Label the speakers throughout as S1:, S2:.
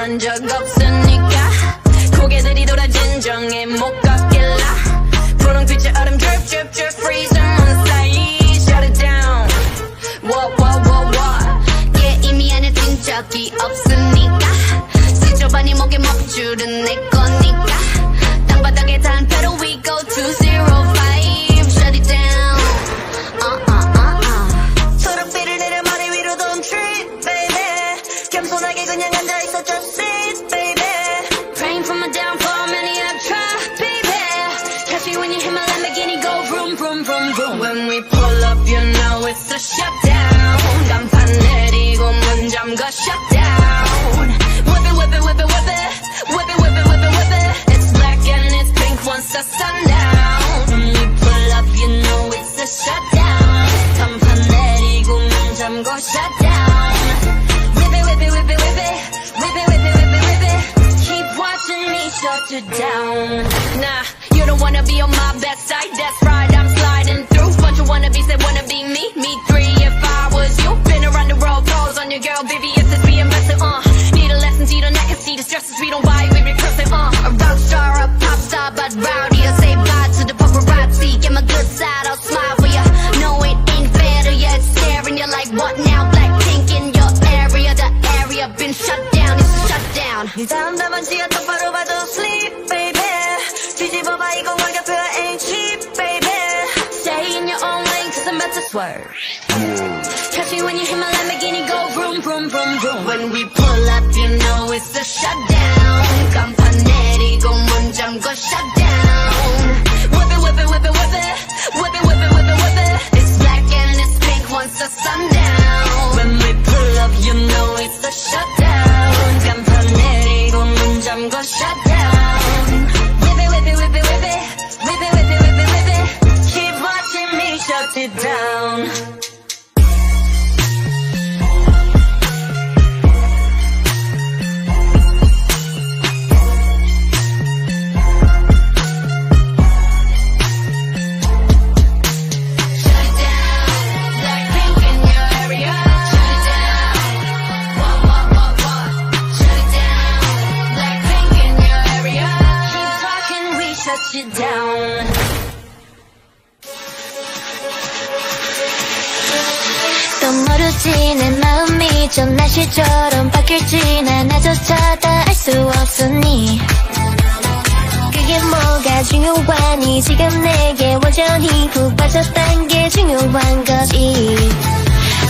S1: 한 적 없으니까 고개들이 돌아 진정해 못 걷길라 분홍빛의 얼음 drip drip drip freeze them on the side shut it down what yeah 이미 안에 뛴 적이 없으니까 스쳐반이 목에 먹줄은 내 거니까 땅바닥에 단 pedal we go 205 shut it down 초록빛을 내려 머리 위로 don't trip baby 겸손하게 그냥 앉아있어 just sit baby praying for my downfall many I've tried baby catch me when you hear my Lamborghini go vroom vroom vroom vroom when we pull up you know it's a shutdown 간판 내리고 문 잠궈 shutdown whip it whip it whip it whip it whip it whip it whip it whip it it's black and it's pink once the sun down when we pull up you know it's a shutdown 간판 내리고 문 잠궈 shutdown whip it whip it whip it whip it whip it whip it whip it whip it keep watching me shut it down nah you don't wanna be on my best side that's right I'm sliding through bunch of wannabes that wanna be me three if I was you been around the world pose on your girl baby if it's being messy need a lesson see the neck and see the stresses we don't buy we rehearse it a rock star a pop star but rowdy I say bye to the paparazzi get my good side I'll smile for ya no it ain't fair to ya it's staring you like what now black pink in your area the area been shut down it's a shutdown 네 다음 답안지가 똑바로 봐도 sleep baby 뒤집어봐 이거 월급표가 ain't cheap baby stay in your own lane cause I'm about to swerve catch me when you hear my Lamborghini go vroom vroom vroom vroom when we pull up you know it's a shutdown 간판 내리고 문 잠궈 shutdown whip it whip it whip it whip it whip it whip it whip it whip it it's black and it's pink once the sun down when we pull up you know it's a shutdown 간판 내리고 문 잠궈 shutdown whip it whip it whip it whip it whip it whip it whip it whip it keep watching me shut it down it down
S2: 또 모르지 내 마음이 전 날씨처럼 바뀔지 난 나조차도 알 수 없으니 그게 뭐가 중요하니 지금 내게 완전히 훅 빠졌단 게 중요한 거지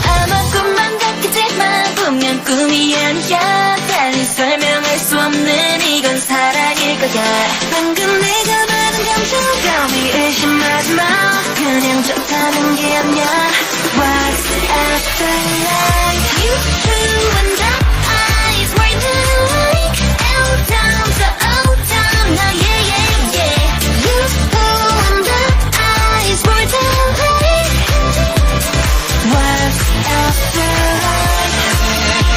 S2: 아마 꿈만 같겠지만 분명 꿈이 아니야 달리 설명할 수 없는 이건 사랑일 거야 방금 내가 받은 감정감이 의심하지 마 그냥 좋다는 게 아니야 What's after life You two and eyes were like L down to O down now yeah yeah yeah You two and eyes were like What's after life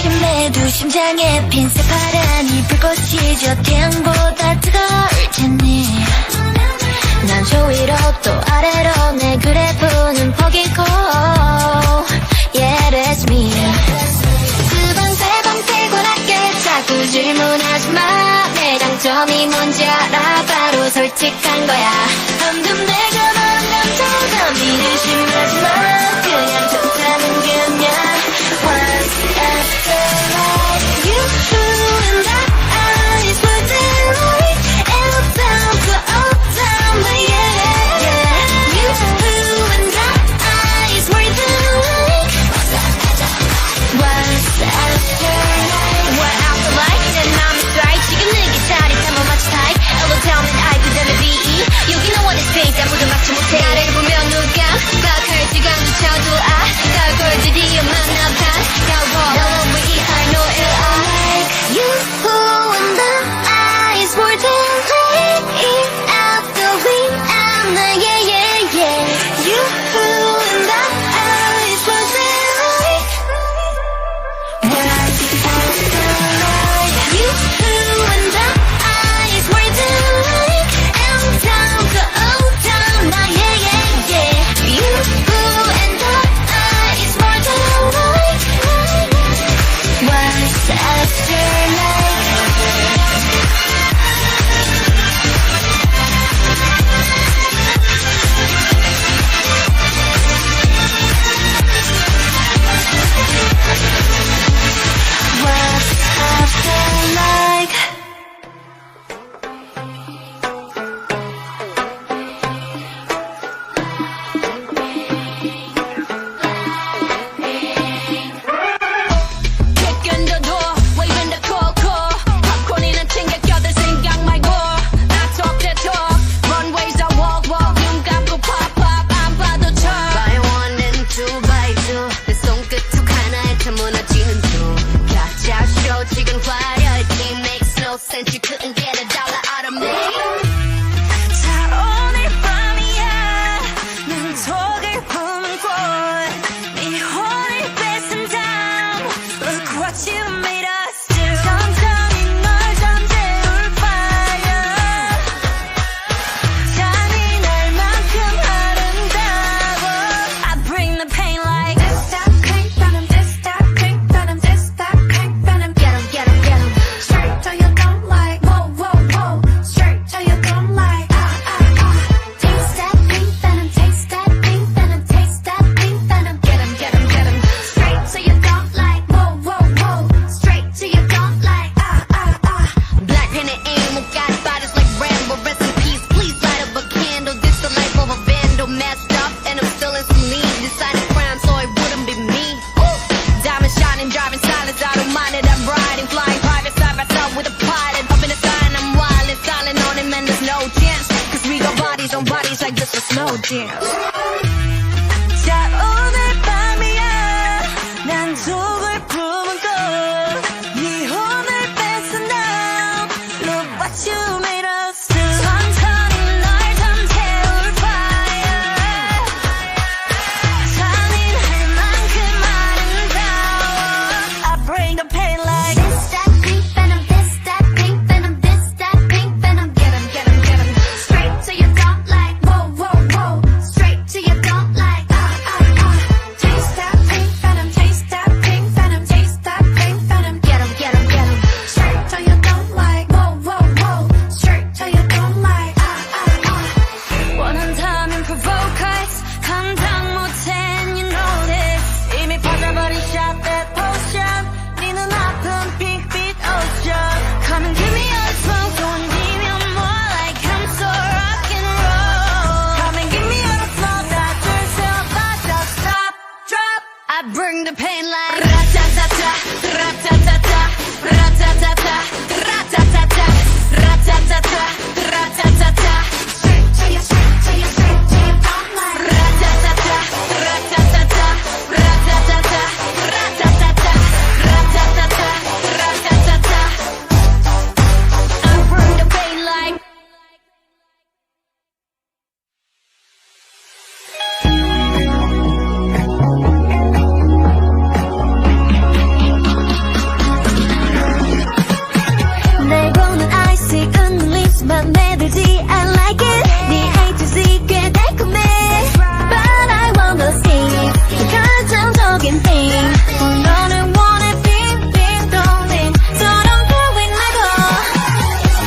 S2: 심해도 심장에 핀 새파란이 불꽃이 저 태양보다 뜨거울 테니 난 저 위로 또 아래로 내 그래프는 포기고 Yeah that's me 두 번 세 번 피곤하게 자꾸 질문하지 마 내 장점이 뭔지 알아 바로 솔직한 거야 방금 내가 말한 감정감이 의심하지 마 그냥 좋다는 게 아니야 What's after life You two and eyes were like L down to O down yeah yeah You two and eyes were like What's after life What after life 내 맘이 strike 지금 내게 짜릿함을 마치 type L down and I 그다음에 BE 여기 no one is pink
S1: 자 오늘 밤이야 난 속을 품은 꽃네 혼을 뺏은 나 Look what you made us do 천천히 널 잠재울 fire 잔인할 만큼 아름다워 I bring the pain like
S2: This that pink venom, this that pink venom, this that pink venom. Get 'em, get 'em, get 'em. Straight to your don't like, whoa, whoa, whoa. Straight to your don't like, Taste that pink venom, taste that pink venom, taste that pink venom. Get 'em, get 'em, get 'em. Straight to your don't like, whoa, whoa, whoa. Straight to your don't like,
S1: 원한다면 provoke us 감당 못해 and you know this 이미 퍼져버린 shot that potion 네 눈앞은 핑빛 ocean Come and give me a smoke 던지면 more like I'm so rock and roll Come and give me a smoke that turns up stop, stop, drop I bring the pain like Ra-ta-ta-ta, ra-ta-ta-ta, ra-ta-ta-ta, ra-ta-ta-ta, ra-ta-ta-ta, ra-ta-ta-ta
S2: straight to your, straight to your, straight to your don't like.
S1: Ra-ta-ta-ta, ra-ta-ta-ta, ra-ta-ta-ta, ra-ta-ta-ta, ra-ta-ta-ta, ra-ta-ta-ta I bring the pain like 날 보는 I see unleash 맘 내들지 I like it 네 A to Z 꽤 달콤해 But I wanna see 그 결정적인 thing 너를 원해 빙빙 돌린 저런 feeling 말고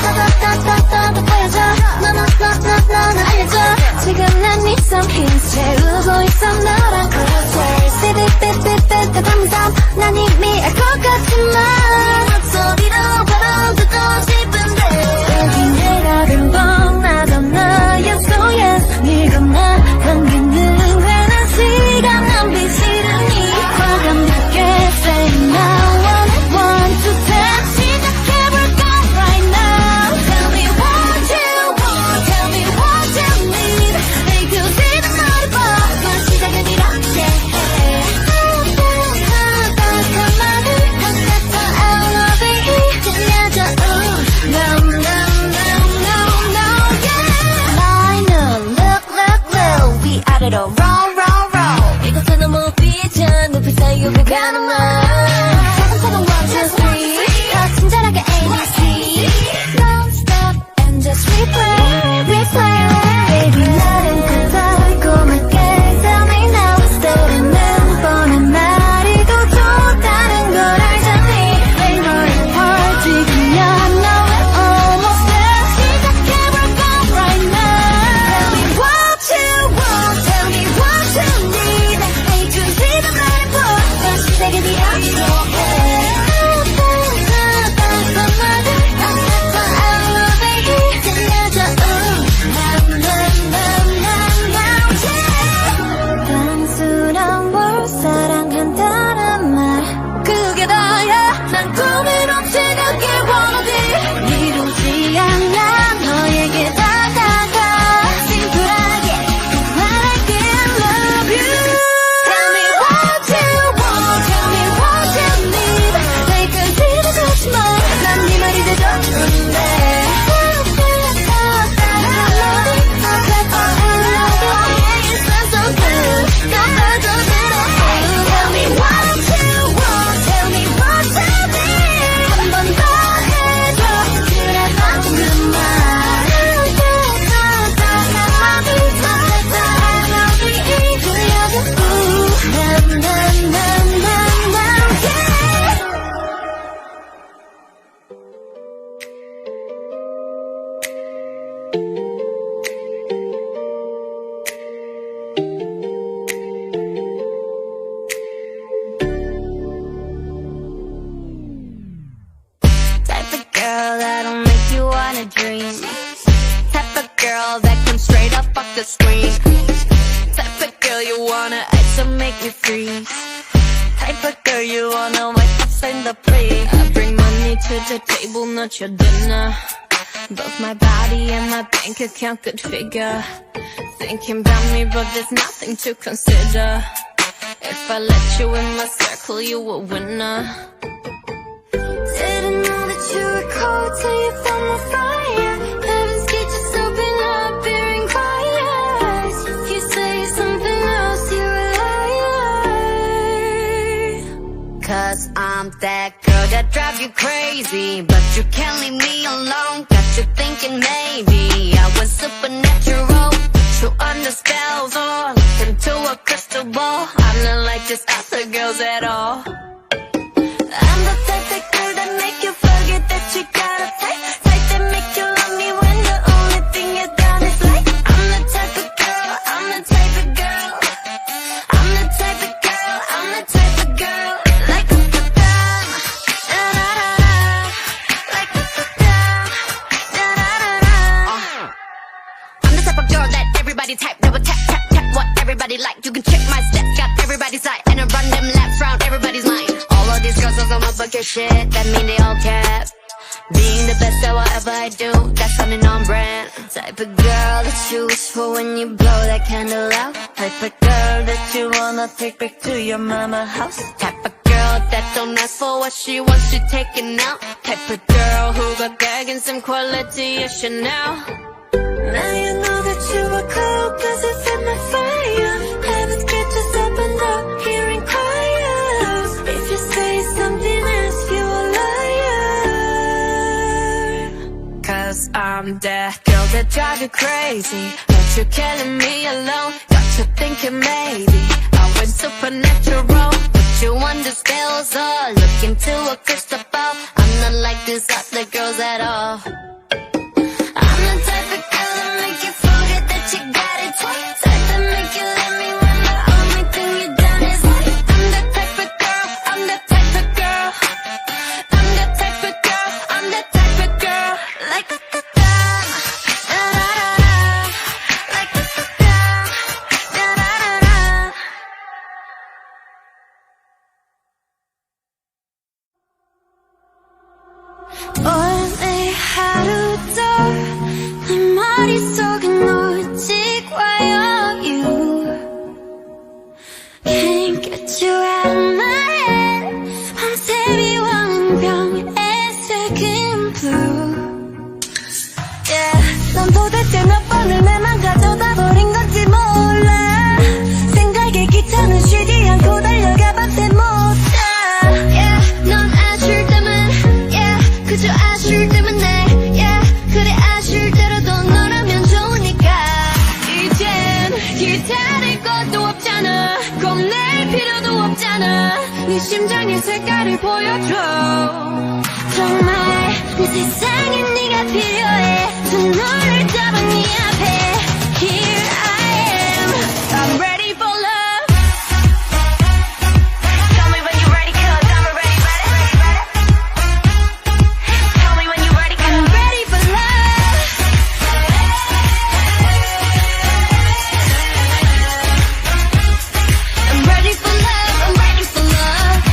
S1: 따따따따따 보여줘 너는 알려줘 지금 난 need some hints 채우고 있어 너랑 close 삐삐삐삐삐 다 담은 삶난 이미 알 것 같지만 소리로 바로 듣고 싶은데 여기 내가 된 건 나도 나였어 yes 네가 나 당기는 괜한 시간 낭비 싫으니 과감하게 say now one two ten 시작해볼까 right now Tell me what you want Tell me what you need A to Z 다 너를 봐 시작은 이렇게 따뜻한 말을 한테서 I love you 들려줘 No, no, no, no, no, yeah My look, look, look 위아래로 roll, roll, roll 이곳은 너무 비전 높이 쌓여 가는 말 차근차근 one, two, three 더 친절하게 ABC Don't stop and just replay, replay Baby 나는 그 달콤하게 Tell me now 때리는 뻔한 말이 더 좋다는 걸 알잖니 Favorite part 지금이야 Now we're almost there 시작해볼까 right now Tell me what you want Tell me what you need A to Z 다 말해봐 시작은 이렇게 따뜻한 말을 한테서 I love you 들려줘 Now, now, now, now, now, yeah 단순한 걸 사랑한다는 말 그게 다야 난 꿈으로 채우길 원하지 이루지 않아 너에게 다가가 심플하게 말할게 love you Tell me what you want Tell me what you need 내 끝으로 가지 마난 네 말이 되줬는데 Tell me what you want Tell me what you need 한 번 더 해줘 그래 맞은 그 말 I love you 들려줘 Now, now, now, now, now, yeah Type of girl that'll make you wanna dream Type of girl that comes straight up off the screen Type of girl you wanna ice and make me freeze Type of girl you wanna wipe up in the plate I bring money to the table, not your dinner Both my body and my bank account could figure. Thinking about me, but there's nothing to consider. If I let you in my circle, you a winner.
S2: Didn't know that you were cold till you found my fire. Heaven's gate just open up, hearing choirs. If you say something else, you're a liar.
S1: Cause I'm that girl that drives you crazy, but you can't leave me alone. Got you thinking maybe I was supernatural, put you under spells or looked into a crystal ball. I'm not like just other girls at all.
S2: I'm the type of girl that make you forget that you got a type that make you love me when the only thing you done is like. I'm the type of girl, I'm the type of girl, I'm the type of girl, I'm the type of girl. Like a da-da-da, like a da-da, da-da-da-da.
S1: I'm the type of girl that everybody type, double tap, tap, tap, what everybody like. You can check my steps, got everybody's side, and I run them laps round everybody's mind. All of these girls on my bucket shit, that mean they all cap. Being the best at whatever I do, that's something on brand. Type of girl that you wish for when you blow that candle out. Type of girl that you wanna take back to your mama house. Type of girl that don't ask for what she wants, she taking out. Type of girl who got bag and some quality of Chanel.
S2: Now you know that you were cold cause you fed my fire. Heaven's gate just opened up, hearing choirs. If you say something else, you a liar.
S1: Cause I'm that girl that drives you crazy, but you killing me alone. Got you thinking maybe I was supernatural, put you under spells or look into a crystal ball. I'm not like these other girls at all.
S2: I'm the type of girl that make you forget that you got it twice. Type that make you love me when the only thing you done is like. I'm the type of girl, I'm the type of girl, I'm the type of girl, I'm the type of girl. Like a da-da, da-da-da-da, like a da-da, da-da-da-da. 원래 하루도 내 머릿속은 오직 와요. You can't get you out of my head. 밤새 비워낸 병에 second blue. Yeah, 넌 도대체 몇 번을 내 맘 가져다 버린 건지 몰라. 생각에 귀찮은 쉬지 않고 달려가 밤새 못 자. Yeah, 넌 아쉬울 때만 그저 아쉬울 때문에 yeah 그래 아쉬울 때라도 너라면 좋으니까.
S1: 이젠 기다릴 것도 없잖아, 겁낼 필요도 없잖아. 네 심장의 색깔을 보여줘.
S2: 정말 내 세상에 네가 필요해. 두 눈을 잡아 네 앞에. Here I am,
S1: I'm ready for love.
S2: Tell me when you're ready, cause I'm ready. Tell me when you're ready, cause I'm ready for love.
S1: I'm ready for love, I'm ready for love.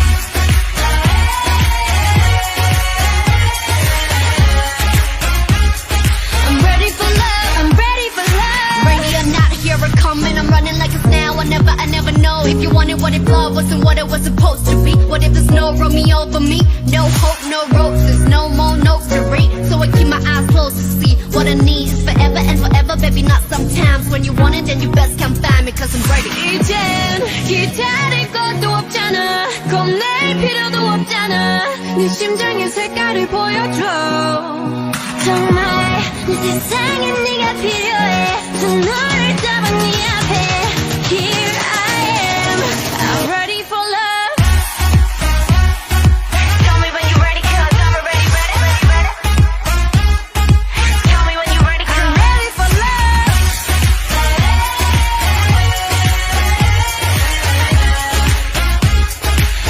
S1: I'm ready for love, I'm ready for love. Ready or not, here I come and I'm running like it's now or never. I never know if you wanted what if love wasn't what it was supposed to be. What if there's no Romeo for me? No hope, no roses, no more notes to read. So I keep my eyes closed to see what I need is forever and forever, baby, not sometimes. When you want it, then you best come find me, cause I'm ready. 이젠 기다릴 것도 없잖아, 겁낼 필요도 없잖아. 네 심장의 색깔을 보여줘.
S2: 정말 내 세상에 네가 필요해. 두 눈을 잡아 네 앞에. Here I am,
S1: I'm ready for love.
S2: Tell me when you're ready, cause I'm ready. Tell me when you're ready, cause I'm ready for love.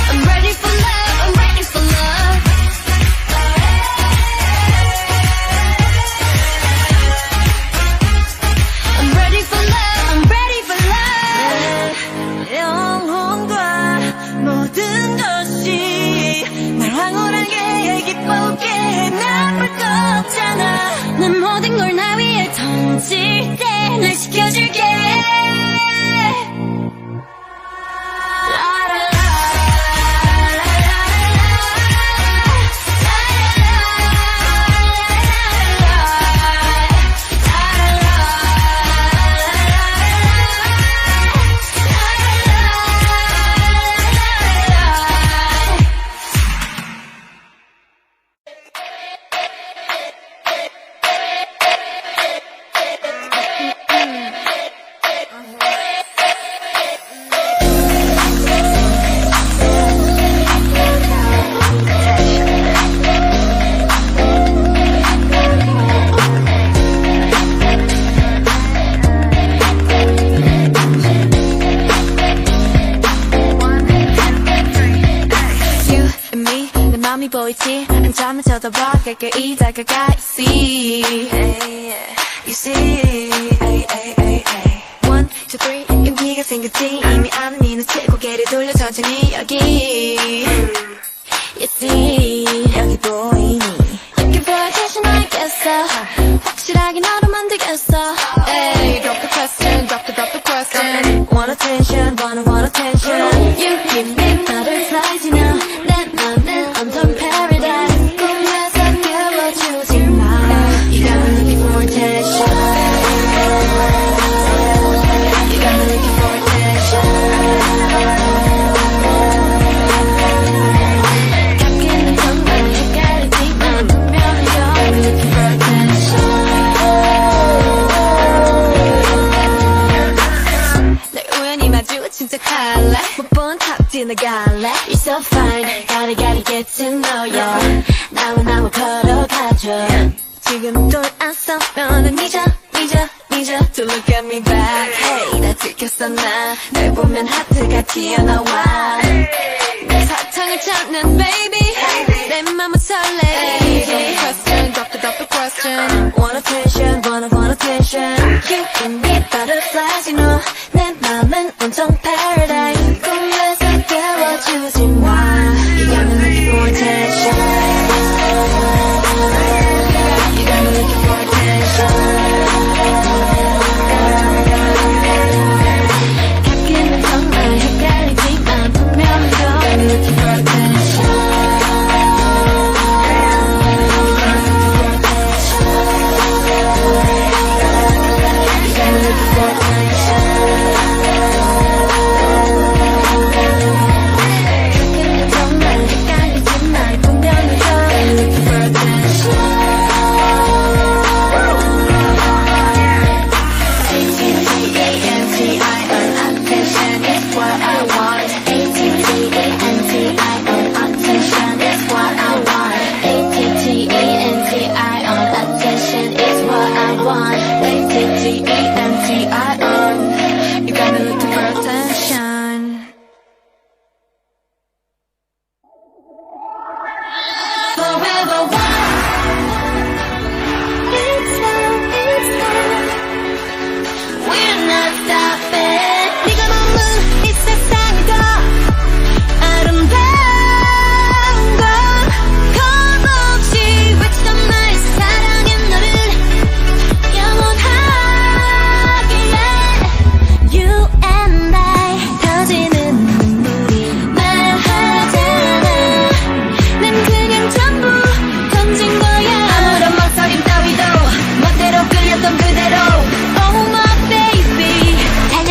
S1: I'm ready for love, I'm ready for love. I'm ready for love.
S2: 같이 한참을 쳐다봐 가까이 다가가 You see 1, 2, 3 용기가 생겼지 이미 아는 니는 채 고개를 돌려 천천히 여기 You see 여기 보이니 Looking for attention 알겠어 확실하게 너로 만들겠어 Hey drop the question drop the question Want attention want attention You give me butterflies you know 내 맘은 under paradise 꿈에서 깨워주지 마 You got me looking for attention You got me looking for attention 깎이는 정말 헷갈리지만 분명히 you're looking for attention 널 우연히 마주친 척할래 못 본 탑 지나갈래 You're so fine gotta get to know you 나와 걸어가줘 지금 돌아서면은 잊어 To look at me back Hey 나 들켰어 날 보면 하트가 튀어나와 내 사탕을 찾는 baby 내 맘은 설레 Drop the question Want attention want attention